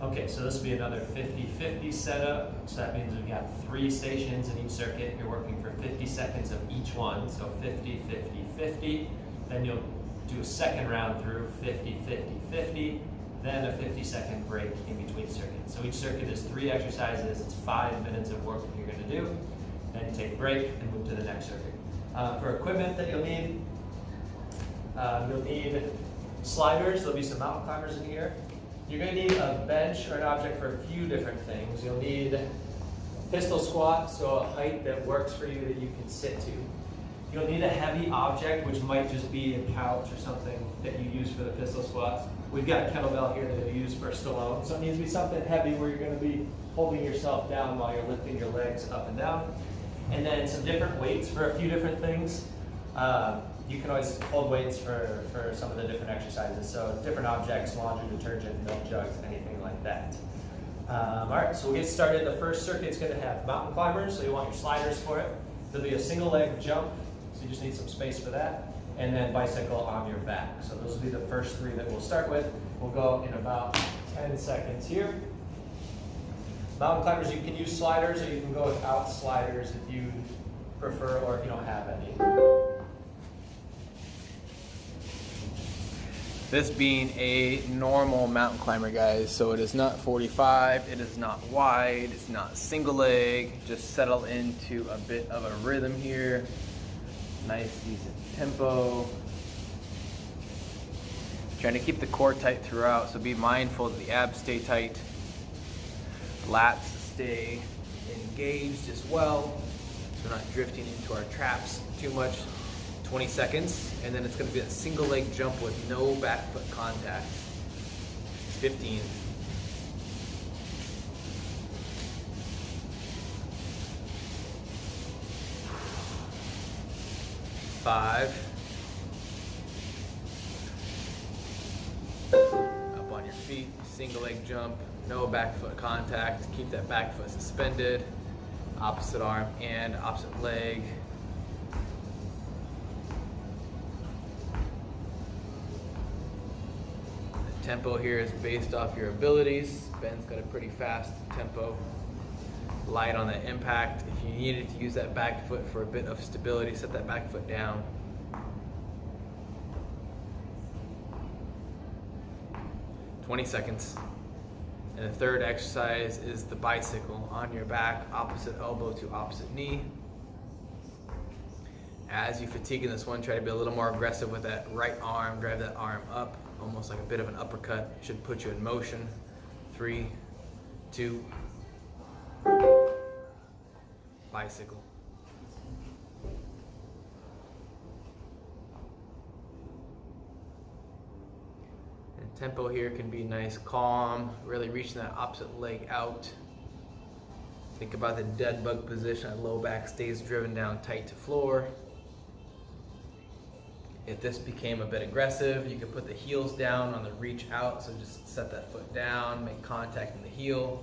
Okay, so this will be another 50-50 setup. So that means we've got 3 stations in each circuit. You're working for 50 seconds of each one. So 50, 50, 50. Then you'll do a second round through 50, 50, 50. Then a 50-second break in between circuits. So each circuit is 3 exercises. It's 5 minutes of work that you're going to do. Then you take a break and move to the next circuit. For equipment that you'll need sliders. There'll be some mountain climbers in here. You're going to need a bench or an object for a few different things. You'll need a pistol squat, so a height that works for you that you can sit to. You'll need a heavy object, which might just be a couch or something that you use for the pistol squats. We've got a kettlebell here that we use for Stallone, so it needs to be something heavy where you're going to be holding yourself down while you're lifting your legs up and down. And then some different weights for a few different things. You can always hold weights for some of the different exercises. So different objects, laundry detergent, milk jugs, anything like that. All right, so we'll get started. The first circuit's going to have mountain climbers, so you want your sliders for it. There'll be a single leg jump, so you just need some space for that. And then bicycle on your back. So those will be the first 3 that we'll start with. We'll go in about 10 seconds here. Mountain climbers, you can use sliders, or you can go without sliders if you prefer, or if you don't have any. This being a normal mountain climber, guys, so it is not 45, it is not wide, it's not single leg. Just settle into a bit of a rhythm here. Nice, decent tempo. Trying to keep the core tight throughout, so be mindful that the abs stay tight. Lats stay engaged as well, so we're not drifting into our traps too much. 20 seconds, and then it's going to be a single leg jump with no back foot contact. 15. 5. Up on your feet, single leg jump, no back foot contact. Keep that back foot suspended. Opposite arm and opposite leg. Tempo here is based off your abilities. Ben's got a pretty fast tempo. Light on the impact. If you needed to use that back foot for a bit of stability, set that back foot down. "20 seconds. And the third exercise is the bicycle on your back, opposite elbow to opposite knee. As you fatigue in this one, try to be a little more aggressive with that right arm. Drive that arm up, almost like a bit of an uppercut. It should put you in motion. 3, 2, bicycle. And tempo here can be nice, calm, really reaching that opposite leg out. Think about the dead bug position. That low back stays driven down tight to floor. If this became a bit aggressive, you could put the heels down on the reach out, so just set that foot down, make contact in the heel,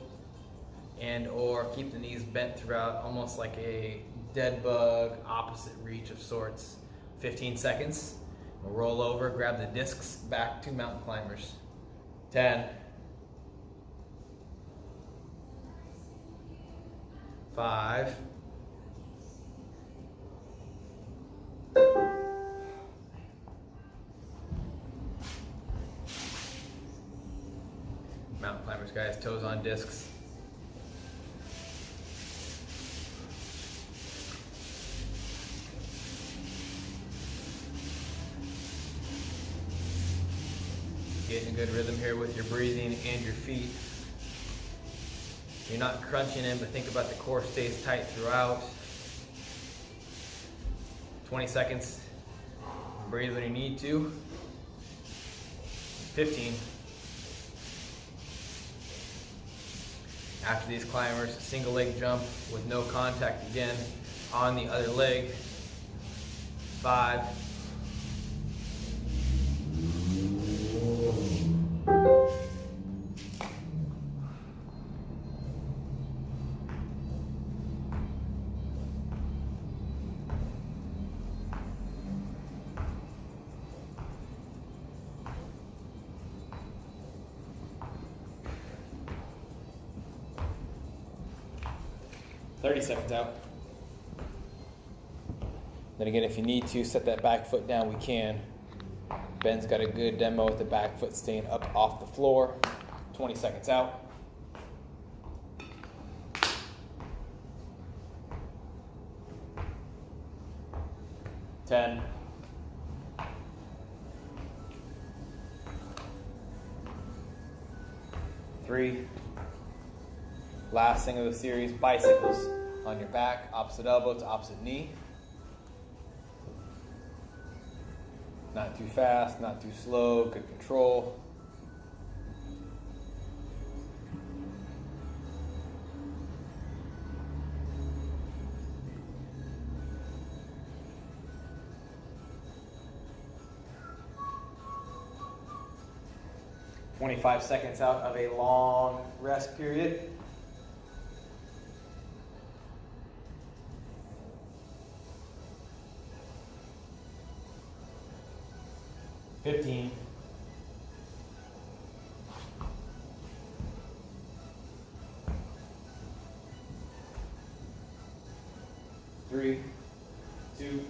and or keep the knees bent throughout, almost like a dead bug, opposite reach of sorts. 15 seconds. We'll roll over, grab the discs, back to mountain climbers. 10. 5. Mountain climbers, guys, toes on discs. Getting a good rhythm here with your breathing and your feet. You're not crunching in, but think about the core stays tight throughout. 20 seconds. Breathe when you need to. 15. After these climbers, single leg jump with no contact again on the other leg. 5. 4. 30 seconds out. Then again, if you need to set that back foot down, we can. Ben's got a good demo with the back foot staying up off the floor. 20 seconds out. 10. 3. Last thing of the series, bicycles on your back, opposite elbow to opposite knee. Not too fast, not too slow, good control. "25 seconds out of a long rest period. "15. 3, 2,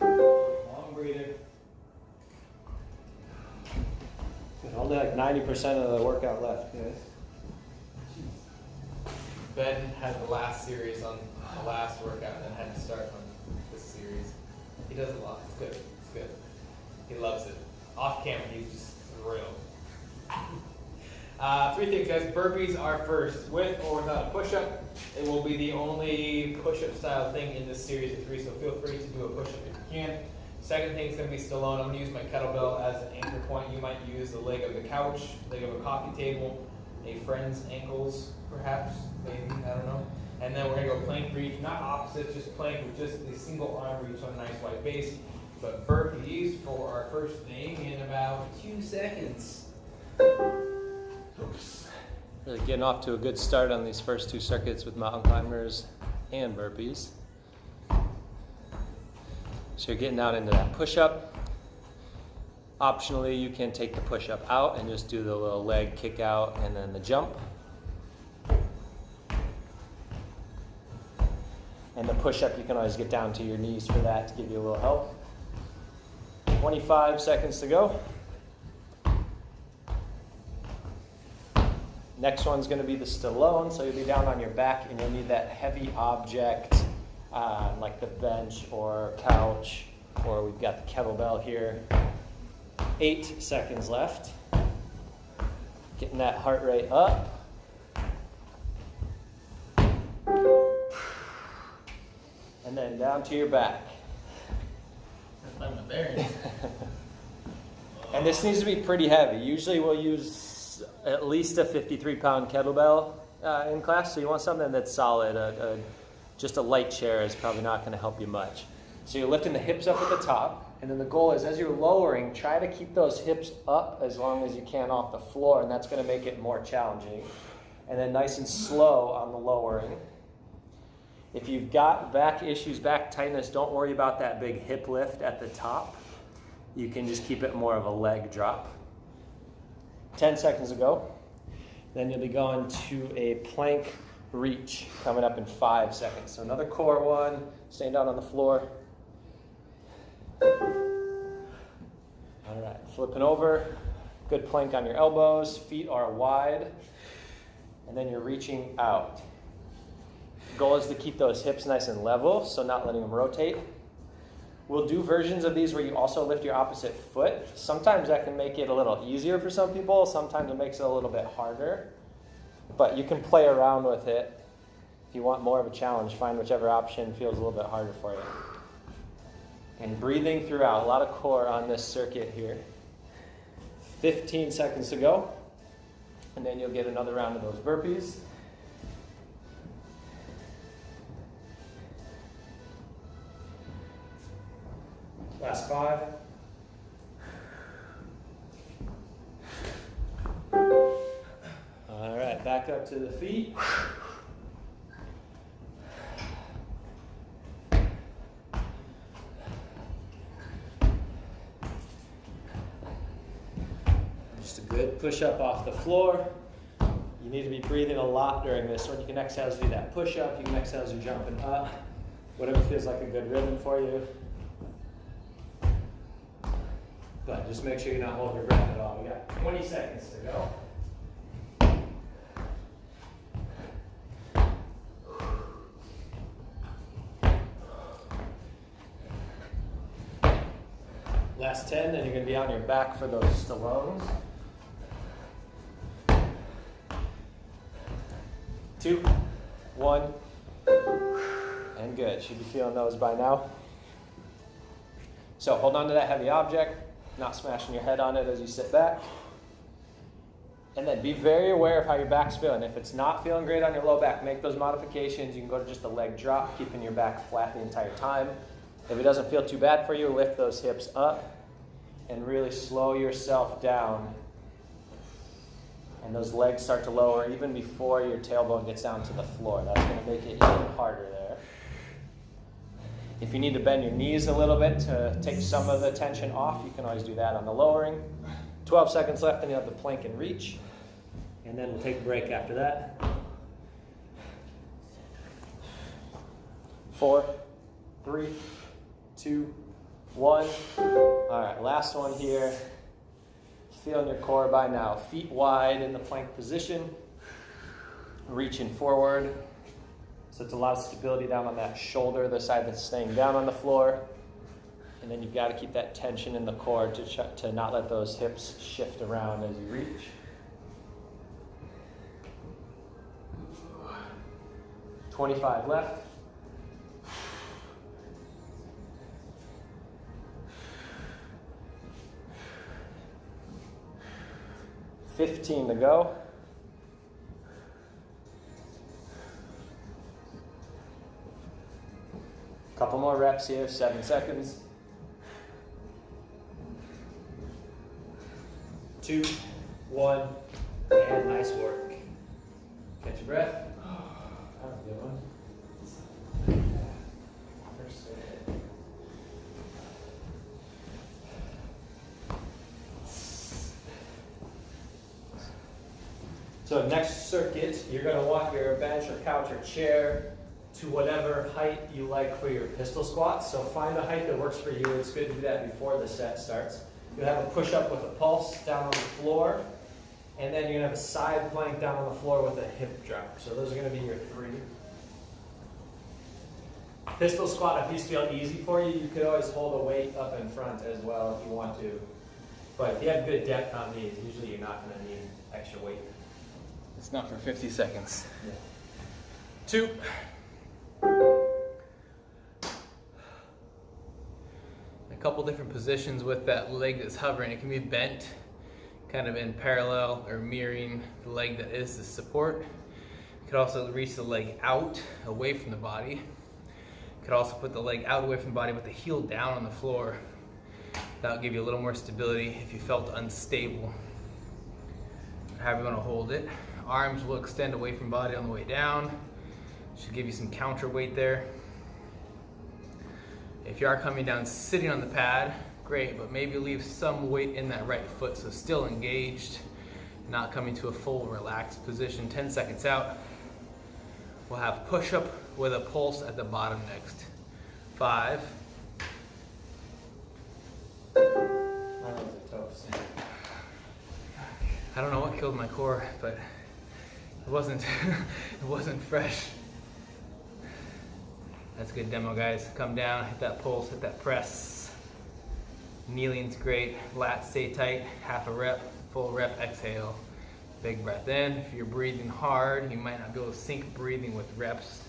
long breather. Only like 90% of the workout left, guys. Ben had the last series on the last workout and then had to start on this series. He does a lot. It's good. It's good. He loves it. Off camera, he's just thrilled. 3 things, guys. Burpees are first. With or without a push-up. It will be the only push-up style thing in this series of 3, so feel free to do a push-up if you can. Second thing is going to be Stallone. I'm going to use my kettlebell as an anchor point. You might use the leg of the couch, leg of a coffee table, a friend's ankles, perhaps, maybe, I don't know. And then we're going to go plank reach, not opposite, just plank with just a single arm reach on a nice wide base. But burpees for our first thing in about 2 seconds. Oops. Really getting off to a good start on these first 2 circuits with mountain climbers and burpees. So you're getting down into that push-up. Optionally, you can take the push-up out and just do the little leg kick out and then the jump. And the push-up, you can always get down to your knees for that to give you a little help. 25 seconds to go. Next one's going to be the Stallone, so you'll be down on your back and you'll need that heavy object like the bench or couch, or we've got the kettlebell here. 8 seconds left. Getting that heart rate up. And then down to your back. I'm a bear. And this needs to be pretty heavy. Usually we'll use at least a 53-pound kettlebell in class, so you want something that's solid. Just a light chair is probably not going to help you much. So you're lifting the hips up at the top, and then the goal is as you're lowering, try to keep those hips up as long as you can off the floor, and that's going to make it more challenging. And then nice and slow on the lowering. If you've got back issues, back tightness, don't worry about that big hip lift at the top. You can just keep it more of a leg drop. 10 seconds to go. Then you'll be going to a plank reach coming up in 5 seconds. So another core one, staying down on the floor. All right, flipping over. Good plank on your elbows, feet are wide, and then you're reaching out. Goal is to keep those hips nice and level, so not letting them rotate. We'll do versions of these where you also lift your opposite foot. Sometimes that can make it a little easier for some people, sometimes it makes it a little bit harder. But you can play around with it. If you want more of a challenge, find whichever option feels a little bit harder for you. And breathing throughout, a lot of core on this circuit here. 15 seconds to go. And then you'll get another round of those burpees. Last 5. All right, back up to the feet. Just a good push up off the floor. You need to be breathing a lot during this one. You can exhale as you do that push-up. You can exhale as you're jumping up. Whatever feels like a good rhythm for you. But just make sure you're not holding your breath at all. We got 20 seconds to go. Last 10, then you're going to be on your back for those Stallones. 2, 1, and good. Should be feeling those by now. So hold on to that heavy object, not smashing your head on it as you sit back. And then be very aware of how your back's feeling. If it's not feeling great on your low back, make those modifications. You can go to just a leg drop, keeping your back flat the entire time. If it doesn't feel too bad for you, lift those hips up and really slow yourself down. And those legs start to lower even before your tailbone gets down to the floor. That's going to make it even harder there. If you need to bend your knees a little bit to take some of the tension off, you can always do that on the lowering. 12 seconds left, then you have the plank and reach. And then we'll take a break after that. 4, 3, 2, 1. All right, last one here. Feeling your core by now. Feet wide in the plank position. Reaching forward. So it's a lot of stability down on that shoulder, the side that's staying down on the floor. And then you've got to keep that tension in the core to not let those hips shift around as you reach. $25 left. 15 to go. Couple more reps here, 7 seconds. 2, 1, and nice work. Catch your breath. That was a good one. So next circuit, you're going to walk your bench or couch or chair to whatever height you like for your pistol squats. So find a height that works for you. It's good to do that before the set starts. You'll have a push-up with a pulse down on the floor, and then you're going to have a side plank down on the floor with a hip drop. So those are going to be your 3. Pistol squat, if these feel easy for you, you could always hold a weight up in front as well if you want to. But if you have good depth on these, usually you're not going to need extra weight. It's not for 50 seconds. Yeah. 2. A couple different positions with that leg that's hovering. It can be bent, kind of in parallel or mirroring the leg that is the support. You could also reach the leg out, away from the body. You could also put the leg out away from the body with the heel down on the floor. That'll give you a little more stability if you felt unstable. However you want to hold it. Arms will extend away from body on the way down. Should give you some counter weight there. If you are coming down sitting on the pad, great, but maybe leave some weight in that right foot, so still engaged, not coming to a full relaxed position. 10 seconds out. We'll have push-up with a pulse at the bottom next. 5. I don't know what killed my core, but it wasn't fresh. That's good demo, guys. Come down, hit that pulse, hit that press. Kneeling's great. Lats stay tight, half a rep, full rep, exhale. Big breath in. If you're breathing hard, you might not be able to sync breathing with reps.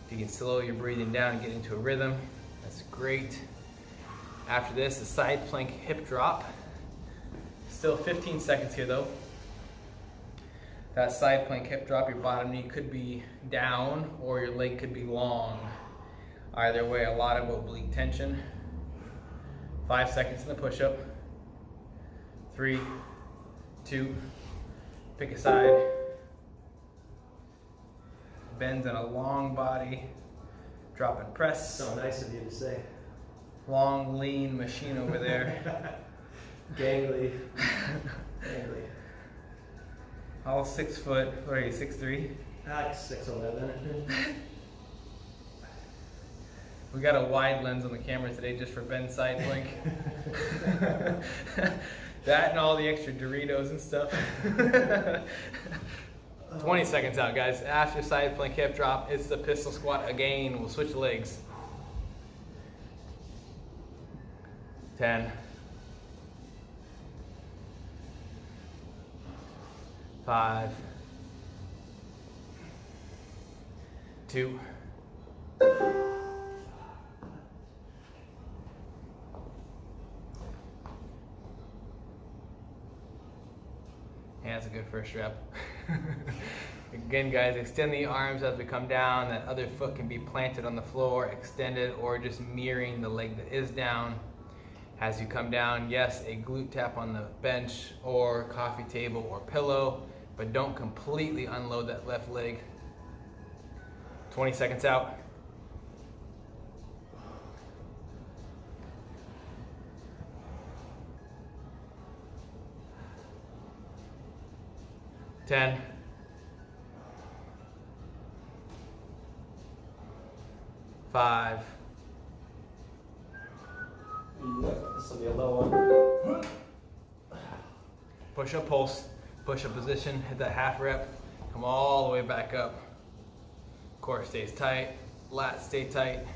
If you can slow your breathing down and get into a rhythm, that's great. After this, the side plank hip drop. Still 15 seconds here though. That side plank hip drop, your bottom knee could be down or your leg could be long. Either way, a lot of oblique tension. 5 seconds in the push-up. 3, 2, pick a side. Bends in a long body. Drop and press. So nice of you to say. Long, lean machine over there. Gangly. Gangly. All 6 foot. What are you, 6'3"? Like 6'11". We got a wide lens on the camera today just for Ben's side plank. That and all the extra Doritos and stuff. 20 seconds out, guys. After side plank hip drop, it's the pistol squat again. We'll switch legs. 10. 5. 2. Yeah, that's a good first rep. Again, guys, extend the arms as we come down. That other foot can be planted on the floor, extended, or just mirroring the leg that is down. As you come down, yes, a glute tap on the bench or coffee table or pillow, but don't completely unload that left leg. 20 seconds out. Ten. 5. Yep, this will be a low one. Push up pulse, push up position, hit that half rep, come all the way back up. Core stays tight, lats stay tight.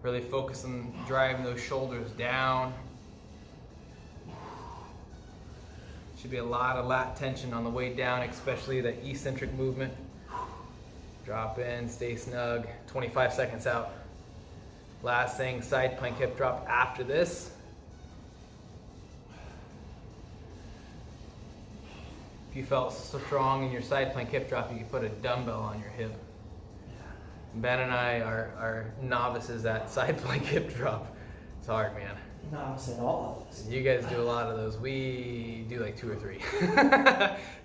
Really focus on driving those shoulders down. Should be a lot of lat tension on the way down, especially that eccentric movement. Drop in, stay snug, 25 seconds out. Last thing, side plank hip drop after this. If you felt strong in your side plank hip drop, you could put a dumbbell on your hip. Ben and I are novices at side plank hip drop. It's hard, man. Novice at all of this. You guys do a lot of those. We do like 2 or 3.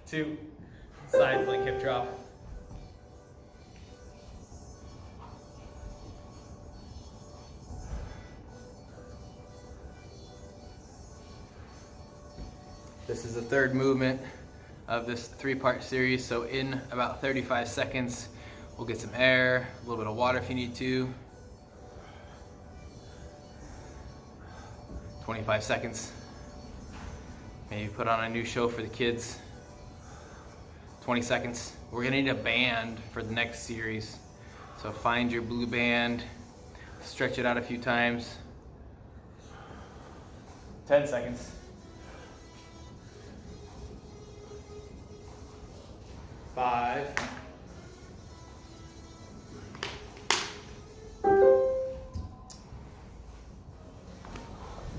2 side plank hip drop. This is the third movement of this 3-part series. So in about 35 seconds, we'll get some air, a little bit of water if you need to. 25 seconds. Maybe put on a new show for the kids. 20 seconds. We're gonna need a band for the next series. So find your blue band, stretch it out a few times. 10 seconds. 5.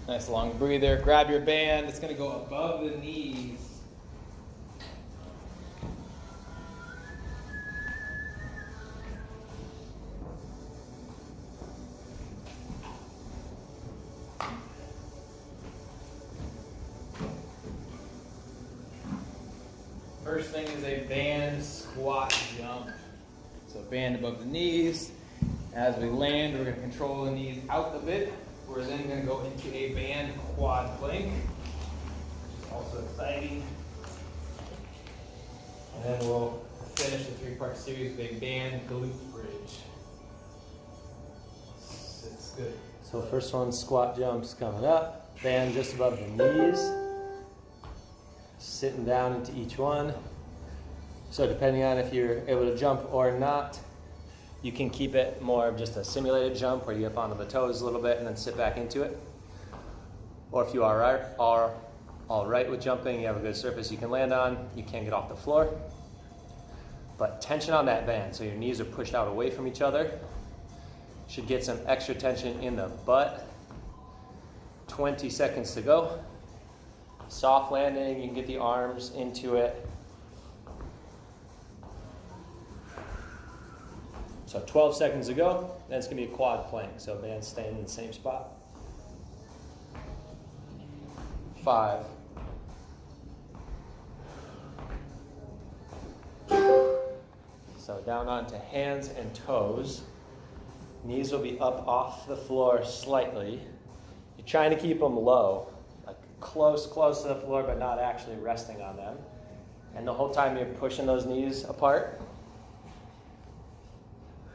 Nice long breather. Grab your band. It's going to go above the knees. First thing is a band squat jump. So band above the knees. As we land, we're going to control the knees out a bit. We're then going to go into a band quad plank, which is also exciting. And then we'll finish the 3-part series with a band glute bridge. It's good. So first one, squat jumps coming up. Band just above the knees. Sitting down into each one. So depending on if you're able to jump or not, you can keep it more of just a simulated jump where you get up onto the toes a little bit and then sit back into it. Or if you are all right with jumping, you have a good surface you can land on, you can't get off the floor. But tension on that band, so your knees are pushed out away from each other. Should get some extra tension in the butt. 20 seconds to go. Soft landing, you can get the arms into it. So 12 seconds to go, then it's going to be a quad plank. So band staying in the same spot. 5. So down onto hands and toes. Knees will be up off the floor slightly. You're trying to keep them low, like close to the floor, but not actually resting on them. And the whole time you're pushing those knees apart.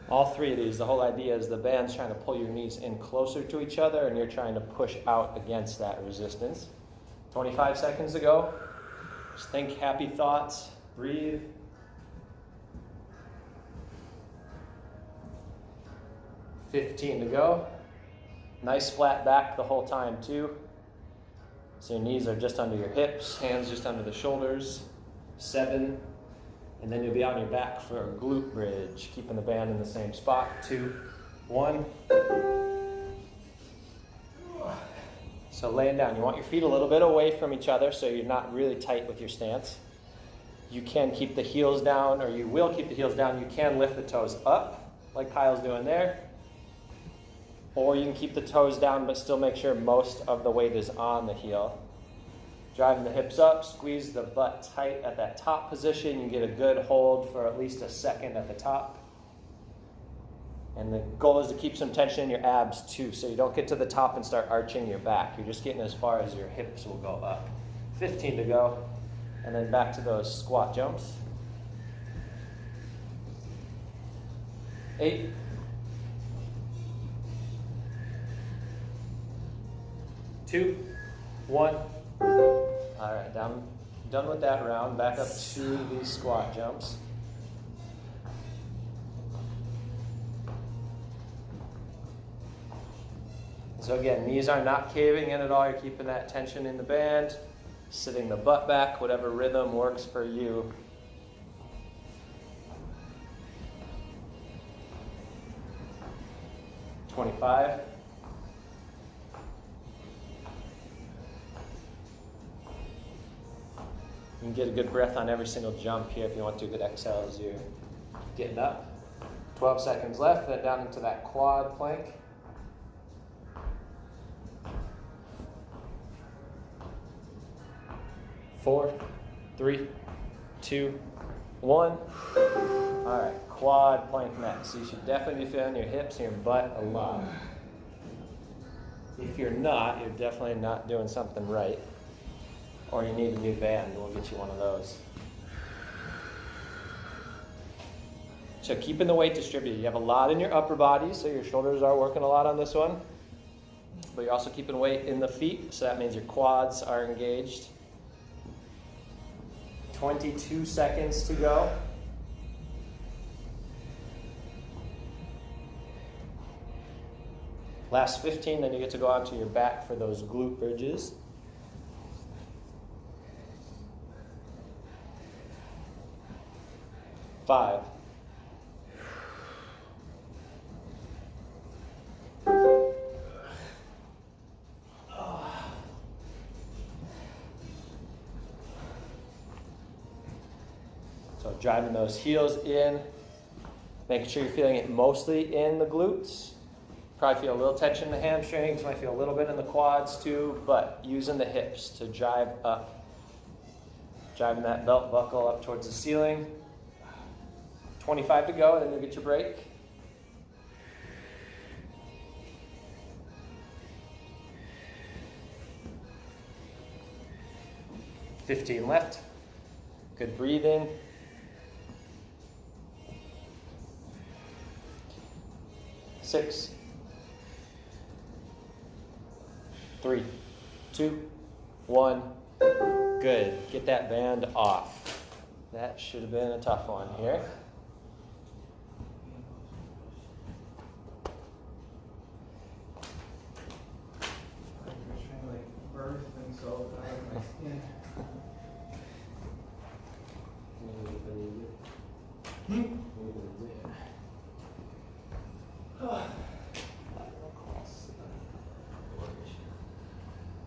All three of these, the whole idea is the band's trying to pull your knees in closer to each other and you're trying to push out against that resistance. 25 seconds to go. Just think happy thoughts, breathe. $15 to go. Nice flat back the whole time too. So your knees are just under your hips, hands just under the shoulders. 7, and then you'll be on your back for a glute bridge, keeping the band in the same spot. 2, 1. So laying down, you want your feet a little bit away from each other so you're not really tight with your stance. You can keep the heels down, or you will keep the heels down. You can lift the toes up, like Kyle's doing there. Or you can keep the toes down, but still make sure most of the weight is on the heel. Driving the hips up, squeeze the butt tight at that top position. You get a good hold for at least a second at the top. And the goal is to keep some tension in your abs too, so you don't get to the top and start arching your back. You're just getting as far as your hips will go up. 15 to go, and then back to those squat jumps. 8. 2, 1. All right, done with that round. Back up to these squat jumps. So again, knees are not caving in at all. You're keeping that tension in the band, sitting the butt back, whatever rhythm works for you. $25. You can get a good breath on every single jump here if you want to. Good exhale as you're getting up. 12 seconds left, then down into that quad plank. Four, 3, 2, 1. All right, quad plank next. So you should definitely be feeling your hips and your butt a lot. If you're not, you're definitely not doing something right. Or you need a new band, we'll get you one of those. So keeping the weight distributed. You have a lot in your upper body, so your shoulders are working a lot on this one. But you're also keeping weight in the feet, so that means your quads are engaged. 22 seconds to go. Last 15, then you get to go onto your back for those glute bridges. 5. 'So driving those heels in, making sure you're feeling it mostly in the glutes. Probably feel a little tension in the hamstrings, might feel a little bit in the quads too, but using the hips to drive up. Driving that belt buckle up towards the ceiling. 25 to go, and then you'll get your break. $15 left. Good breathing. Six, 3, 2, 1. Good. Get that band off. That should have been a tough one here.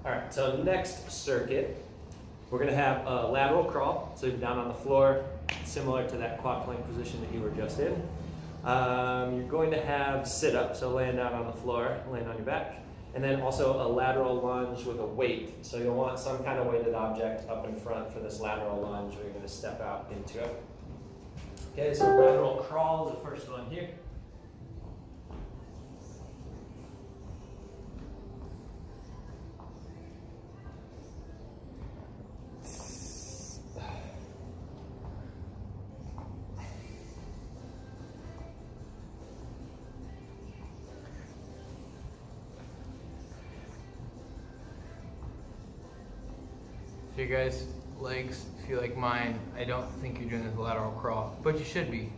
All right, so next circuit, we're gonna have a lateral crawl. So you're down on the floor, similar to that quad plank position that you were just in. You're going to have sit up, so laying down on the floor, laying on your back. And then also a lateral lunge with a weight. So you'll want some kind of weighted object up in front for this lateral lunge where you're gonna step out into it. Okay, so lateral crawl is the first one here. your guys' legs feel like mine, I don't think you're doing this lateral crawl, but you should be.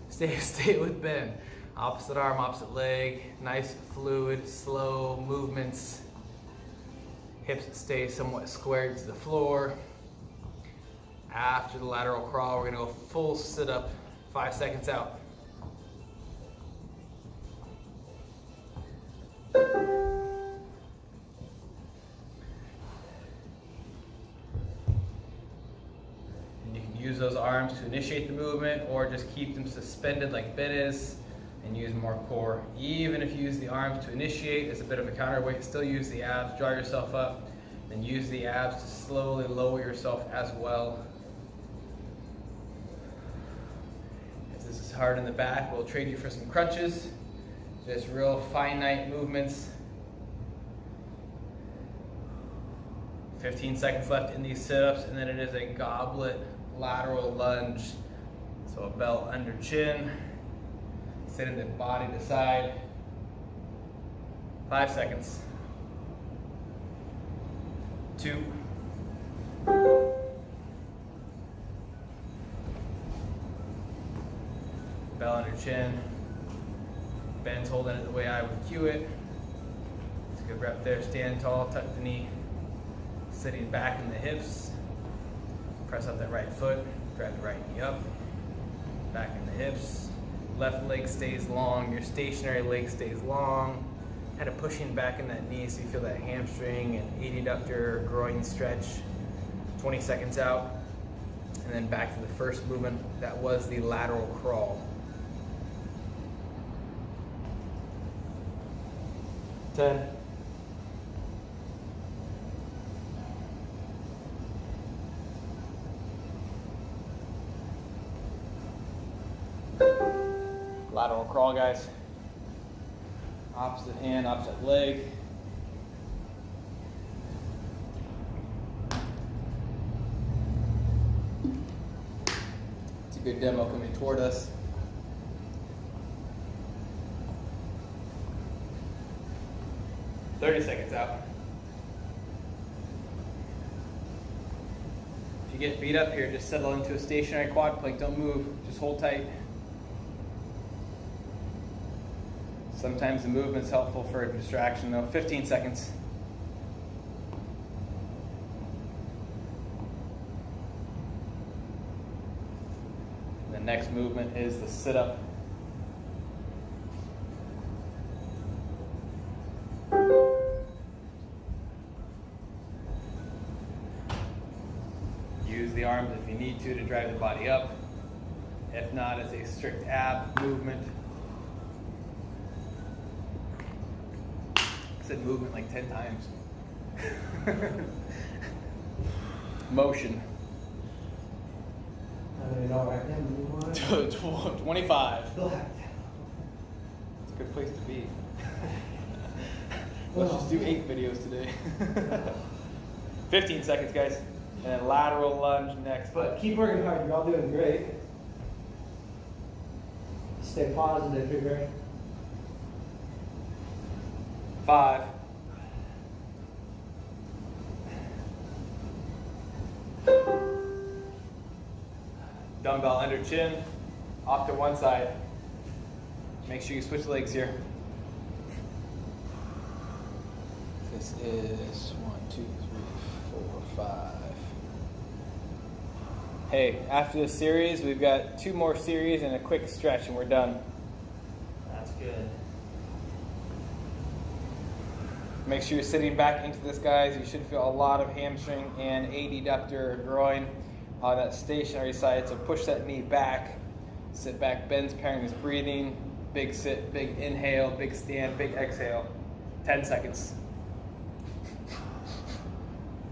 Stay with Ben. Opposite arm, opposite leg, nice fluid, slow movements. Hips stay somewhat squared to the floor. After the lateral crawl, we're gonna go full sit up, 5 seconds out. Use those arms to initiate the movement, or just keep them suspended like Ben is and use more core. Even if you use the arms to initiate as a bit of a counterweight, still use the abs, draw yourself up, and use the abs to slowly lower yourself as well. If this is hard in the back, we'll trade you for some crunches. Just real finite movements. 15 seconds left in these sit-ups, and then it is a goblet lateral lunge. So a belt under chin, sitting the body to side. 5 seconds. 2. Bell under chin. Ben's holding it the way I would cue it. It's a good rep there. Stand tall, tuck the knee. Sitting back in the hips. Press up that right foot. Drag the right knee up. Back in the hips. Left leg stays long. Your stationary leg stays long. Kind of pushing back in that knee so you feel that hamstring and adductor groin stretch. 20 seconds out. And then back to the first movement. That was the lateral crawl. 10. Lateral crawl, guys. Opposite hand, opposite leg. It's a good demo coming toward us. "30 seconds out. If you get beat up here, just settle into a stationary quad plank. Don't move. Just hold tight. Sometimes the movement's helpful for a distraction though. 15 seconds. The next movement is the sit-up. Use the arms if you need to drive the body up. If not, it's a strict ab movement. I said movement like 10 times. Motion. I don't know right now. 25. It's a good place to be. Let's just do 8 videos today. 15 seconds, guys. And then lateral lunge next. But keep working hard. You're all doing great. Stay positive here. 5. Dumbbell under chin, off to one side. Make sure you switch legs here. This is 1, 2, 3, 4, 5. Hey, after this series, we've got 2 more series and a quick stretch and we're done. That's good. Make sure you're sitting back into this, guys. You should feel a lot of hamstring and adductor groin on that stationary side. So push that knee back. Sit back. Ben's pairing his breathing. Big sit, big inhale, big stand, big exhale. 10 seconds.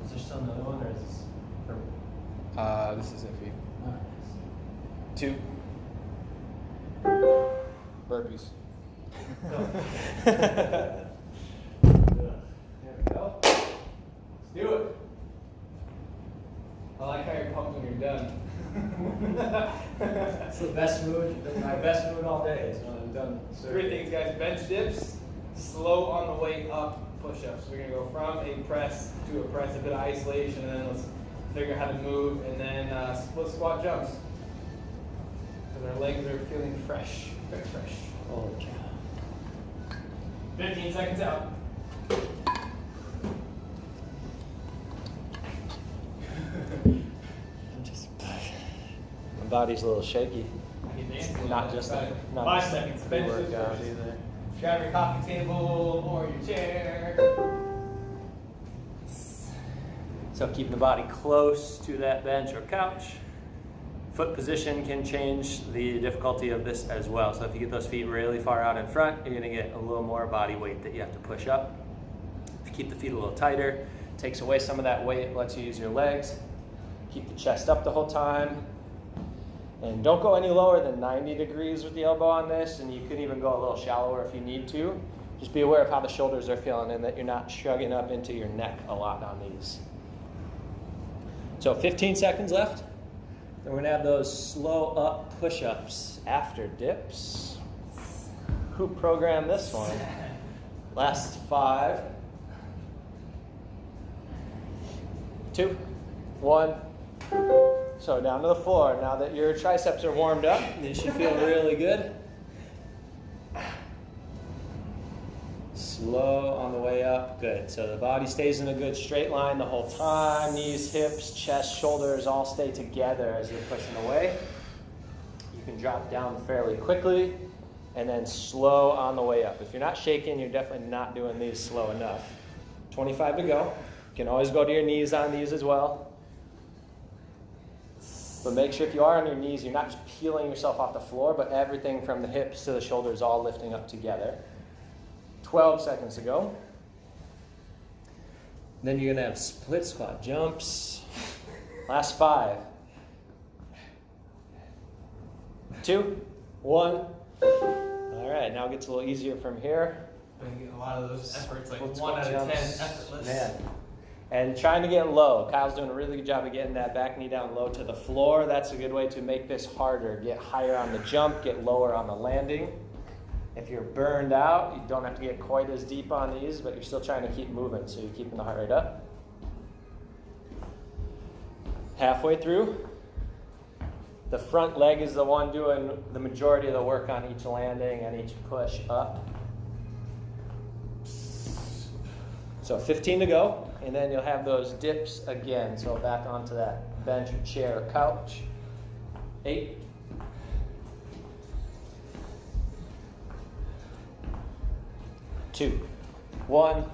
Is there still another one, or is this for This is it for you. Nice. 2. Burpees. There we go. Let's do it. I like how you're pumped when you're done. That's the best mood, my best mood all day is when I'm done. 3 things, guys. Bench dips, slow on the way up push-ups. We're going to go from a press to a press, a bit of isolation, and then let's figure how to move, and then split squat jumps. Because our legs are feeling fresh, very fresh. Holy cow. 15 seconds out. My body's a little shaky. Not just a, not 5 just seconds. a Bench workout first. either. Grab your coffee table or your chair. So keeping the body close to that bench or couch. Foot position can change the difficulty of this as well. So if you get those feet really far out in front, you're gonna get a little more body weight that you have to push up. If you keep the feet a little tighter, it takes away some of that weight, lets you use your legs. Keep the chest up the whole time. And don't go any lower than 90 degrees with the elbow on this, and you can even go a little shallower if you need to. Just be aware of how the shoulders are feeling and that you're not shrugging up into your neck a lot on these. So 15 seconds left. Then we're gonna have those slow up push-ups after dips. Who programmed this one? Last 5, 2, 1. So down to the floor. Now that your triceps are warmed up, you should feel really good. Slow on the way up, good. So the body stays in a good straight line the whole time. Knees, hips, chest, shoulders all stay together as you're pushing away. You can drop down fairly quickly and then slow on the way up. If you're not shaking, you're definitely not doing these slow enough. 25 to go. You can always go to your knees on these as well. But make sure if you are on your knees, you're not just peeling yourself off the floor, but everything from the hips to the shoulders all lifting up together. 12 seconds to go. Then you're gonna have split squat jumps. Last 5, 2, 1. All right, now it gets a little easier from here. I'm getting a lot of those efforts, like Split 1 out squat of 10 jumps. effortless. Man. And trying to get low. Kyle's doing a really good job of getting that back knee down low to the floor. That's a good way to make this harder. Get higher on the jump, get lower on the landing. If you're burned out, you don't have to get quite as deep on these, but you're still trying to keep moving, so you're keeping the heart rate up. Halfway through. The front leg is the one doing the majority of the work on each landing and each push up. So 15 to go, and then you'll have those dips again. So back onto that bench, chair, or couch. 8. 2, 1.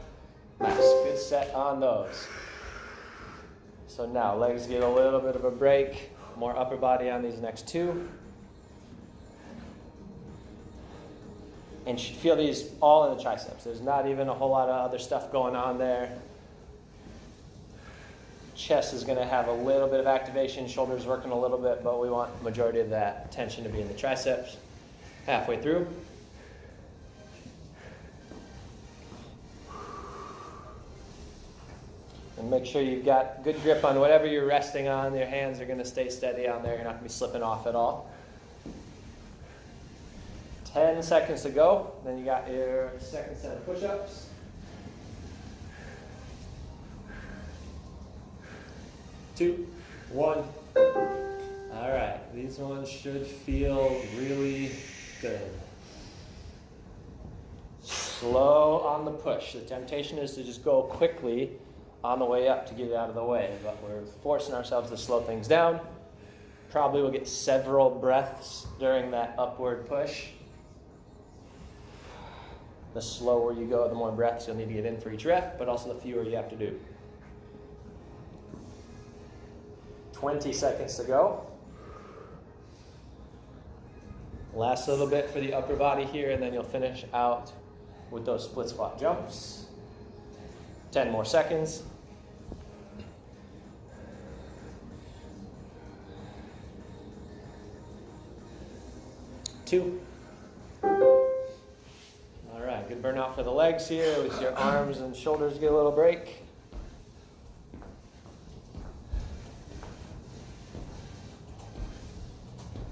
Nice, good set on those. So now legs get a little bit of a break. More upper body on these next 2. And you should feel these all in the triceps. There's not even a whole lot of other stuff going on there. Chest is going to have a little bit of activation, shoulders working a little bit, but we want the majority of that tension to be in the triceps. Halfway through. And make sure you've got good grip on whatever you're resting on. Your hands are going to stay steady on there. You're not going to be slipping off at all. 10 seconds to go. Then you got your second set of push-ups. 2, 1. All right, these ones should feel really good. Slow on the push. The temptation is to just go quickly on the way up to get it out of the way, but we're forcing ourselves to slow things down. Probably will get several breaths during that upward push. The slower you go, the more breaths you'll need to get in for each rep, but also the fewer you have to do. 20 seconds to go. Last little bit for the upper body here, and then you'll finish out with those split squat jumps. 10 more seconds. 2. All right, good burnout for the legs here. At least your arms and shoulders get a little break.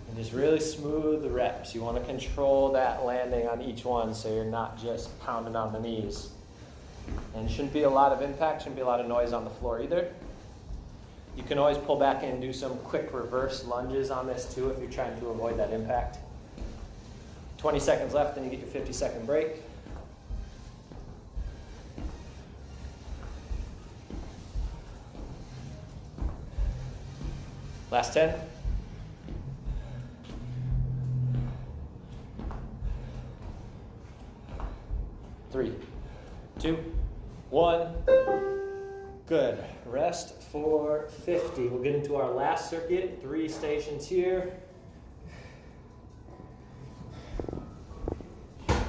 And just really smooth the reps. You want to control that landing on each one so you're not just pounding on the knees. And shouldn't be a lot of impact, shouldn't be a lot of noise on the floor either. You can always pull back in and do some quick reverse lunges on this too if you're trying to avoid that impact. 20 seconds left, then you get your 50-second break. Last 10. 3, 2, 1. Good. Rest for 50. We'll get into our last circuit. 3 stations here. Top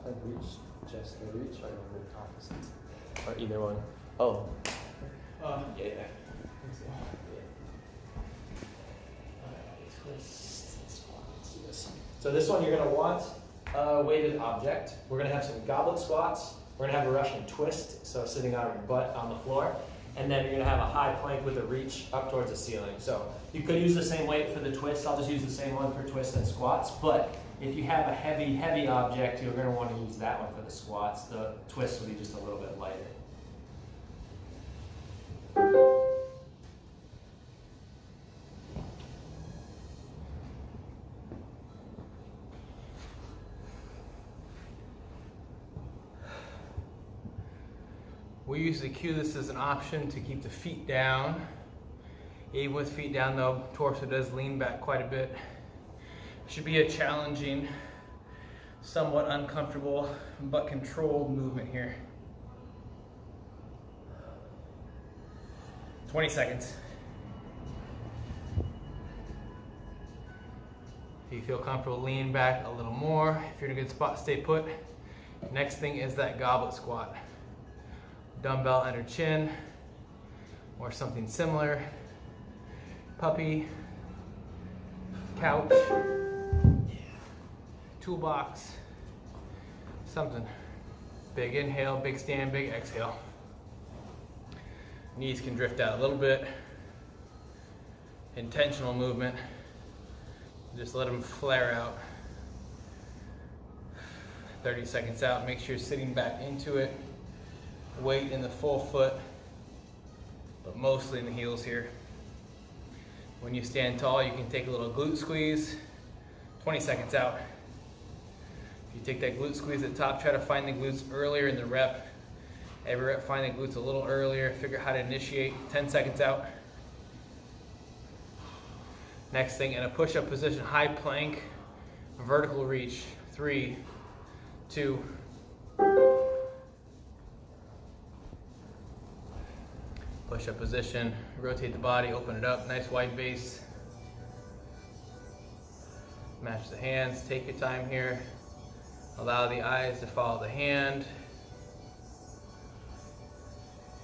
leg reach, chest leg reach, or the opposite, or either one. Oh. Yeah. Twist and squat. Let's do this. So this one you're going to want a weighted object. We're going to have some goblet squats. We're going to have a Russian twist, so sitting on your butt on the floor. And then you're going to have a high plank with a reach up towards the ceiling. So you could use the same weight for the twist. I'll just use the same one for twist and squats. But if you have a heavy object, you're going to want to use that one for the squats. The twist will be just a little bit lighter. We usually cue this as an option to keep the feet down. Even with feet down though, torso does lean back quite a bit. Should be a challenging, somewhat uncomfortable, but controlled movement here. 20 seconds. If you feel comfortable, lean back a little more. If you're in a good spot, stay put. Next thing is that goblet squat. Dumbbell under chin, or something similar. Puppy, couch, toolbox, something. Big inhale, big stand, big exhale. Knees can drift out a little bit. Intentional movement. Just let them flare out. 30 seconds out, make sure you're sitting back into it. Weight in the full foot, but mostly in the heels here. When you stand tall, you can take a little glute squeeze. 20 seconds out. If you take that glute squeeze at the top, try to find the glutes earlier in the rep. Every rep, find the glutes a little earlier. Figure out how to initiate. 10 seconds out. Next thing, in a push-up position, high plank, vertical reach. 3, 2, push-up position, rotate the body, open it up, nice wide base. Match the hands, take your time here. Allow the eyes to follow the hand.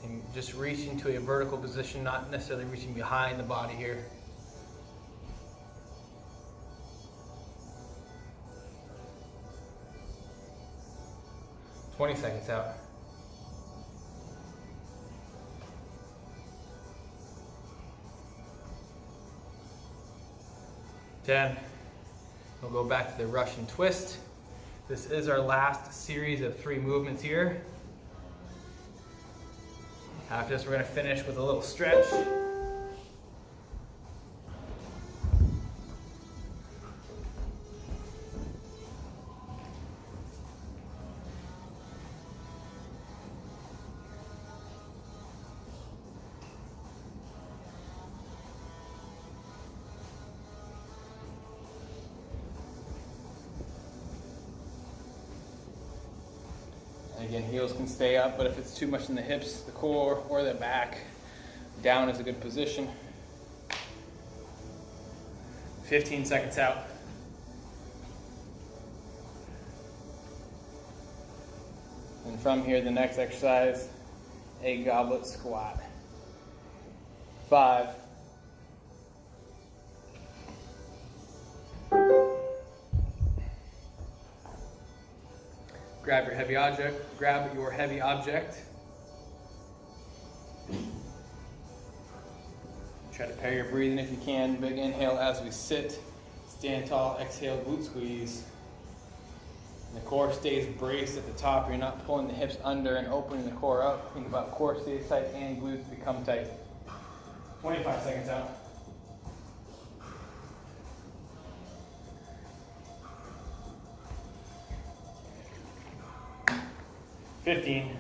And just reach into a vertical position, not necessarily reaching behind the body here. "20 seconds out. We'll go back to the Russian twist. This is our last series of 3 movements here. After this, we're going to finish with a little stretch. Again, heels can stay up, but if it's too much in the hips, the core, or the back, down is a good position. 15 seconds out. And from here, the next exercise, a goblet squat. 5, grab your heavy object. Try to pair your breathing if you can. Big inhale as we sit. Stand tall, exhale, glute squeeze. The core stays braced at the top. You're not pulling the hips under and opening the core up. Think about core stays tight and glutes become tight. 25 seconds out. $15.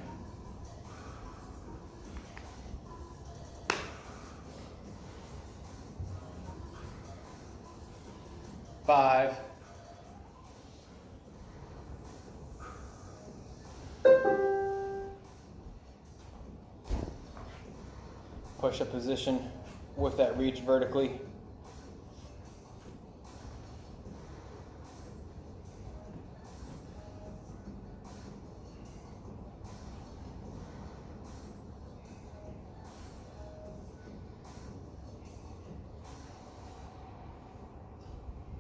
$5. Push-up position with that reach vertically.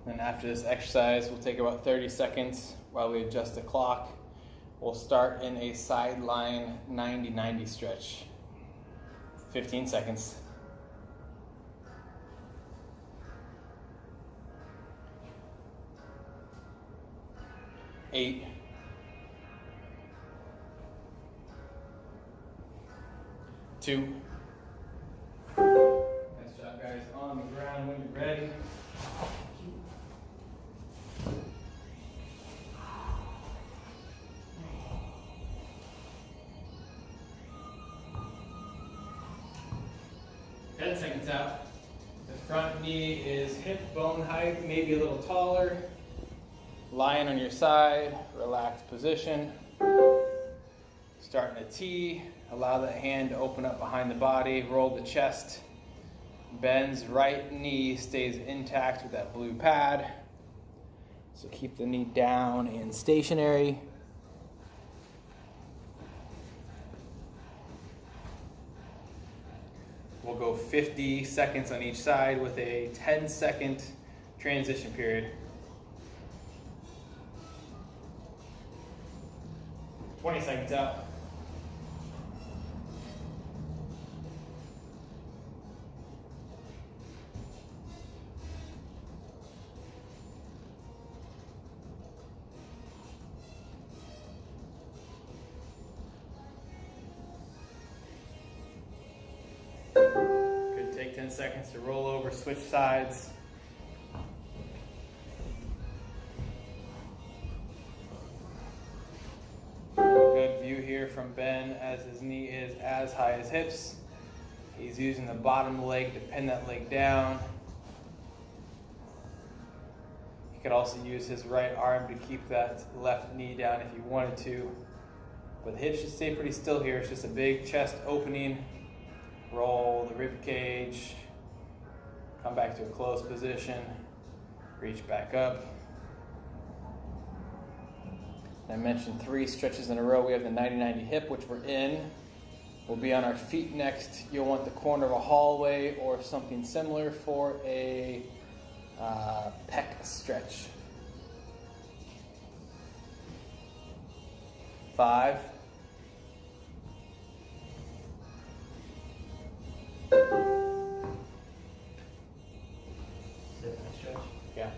And after this exercise, we'll take about 30 seconds while we adjust the clock. We'll start in a sideline 90-90 stretch. 15 seconds. 8. 2. Nice job, guys. On the ground when you're ready. 10 seconds out. The front knee is hip bone height, maybe a little taller. Lying on your side, relaxed position. Starting a T, allow the hand to open up behind the body, roll the chest. Bends right knee, stays intact with that blue pad. So keep the knee down and stationary. We'll go 50 seconds on each side with a 10-second transition period. 20 seconds out. Good, take 10 seconds to roll over, switch sides. Good view here from Ben as his knee is as high as hips. He's using the bottom leg to pin that leg down. He could also use his right arm to keep that left knee down if you wanted to. But the hips should stay pretty still here. It's just a big chest opening. Roll the rib cage. Come back to a closed position. Reach back up. I mentioned 3 stretches in a row. We have the 90-90 hip, which we're in. We'll be on our feet next. You'll want the corner of a hallway or something similar for a pec stretch. 5. 7 stretch. Yeah.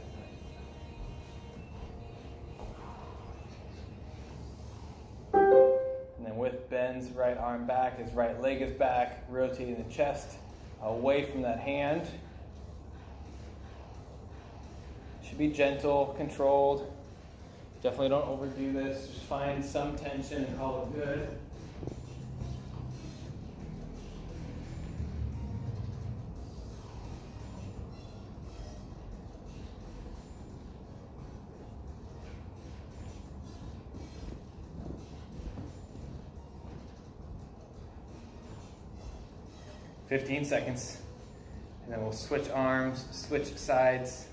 And then with Ben's right arm back, his right leg is back, rotating the chest away from that hand. Should be gentle, controlled. Definitely don't overdo this. Just find some tension and call it good. $15 seconds, and then we'll switch arms, switch sides.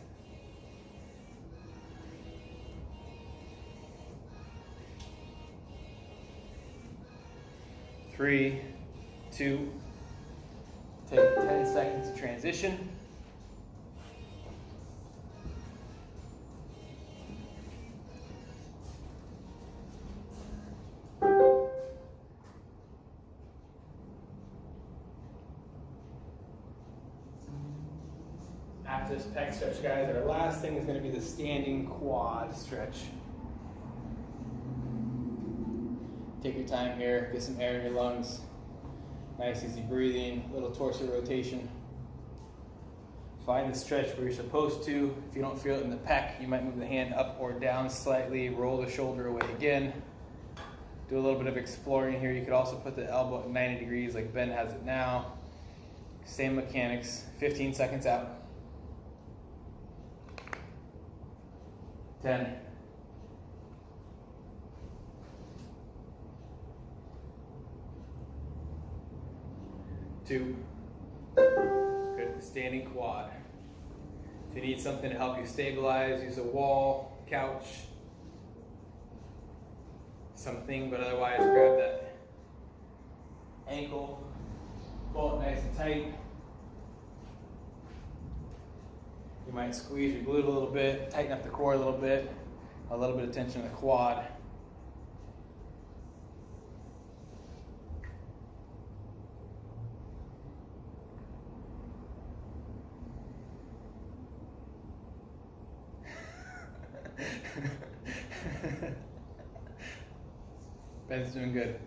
Three, 2, take 10 seconds to transition. After this pec stretch, guys, our last thing is going to be the standing quad stretch. Take your time here, get some air in your lungs. Nice easy breathing, little torso rotation. Find the stretch where you're supposed to. If you don't feel it in the pec, you might move the hand up or down slightly, roll the shoulder away again. Do a little bit of exploring here. You could also put the elbow at 90 degrees like Ben has it now. Same mechanics, 15 seconds out. 10. 2. Good, standing quad. If you need something to help you stabilize, use a wall, couch, something, but otherwise grab that ankle, pull it nice and tight. You might squeeze your glute a little bit, tighten up the core a little bit of tension in the quad. Ben's doing good.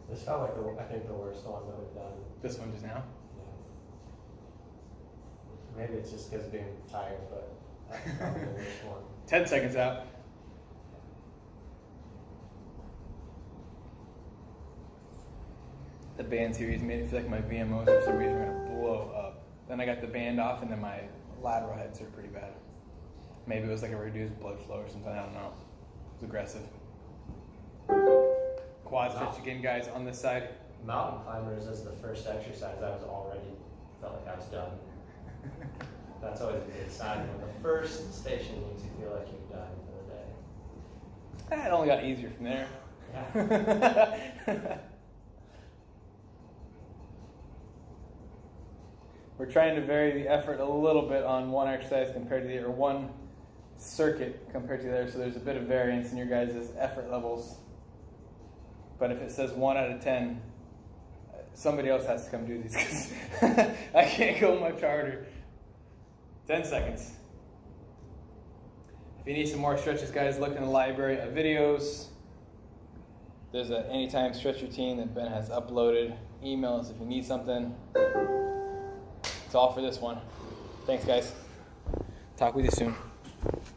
This felt like I think the worst one that we've done. This one just now? Yeah. Maybe it's just because of being tired, but that's probably the worst one. 10 seconds out. The band series made it feel like my VMOs for some reason are going to blow up. Then I got the band off and then my lateral heads are pretty bad. Maybe it was like a reduced blood flow or something, I don't know. It was aggressive. Quad stretch again, guys, on this side. Mountain climbers as the first exercise, I was already felt like I was done. That's always a good sign when the first station makes you feel like you're done for the day. It only got easier from there. Yeah. We're trying to vary the effort a little bit on one exercise compared to the other, or one circuit compared to the other, so there's a bit of variance in your guys' effort levels. But if it says 1 out of 10, somebody else has to come do these because I can't go much harder. 10 seconds. If you need some more stretches, guys, look in the library of videos. There's an anytime stretch routine that Ben has uploaded. Email us if you need something. It's all for this one. Thanks, guys. Talk with you soon.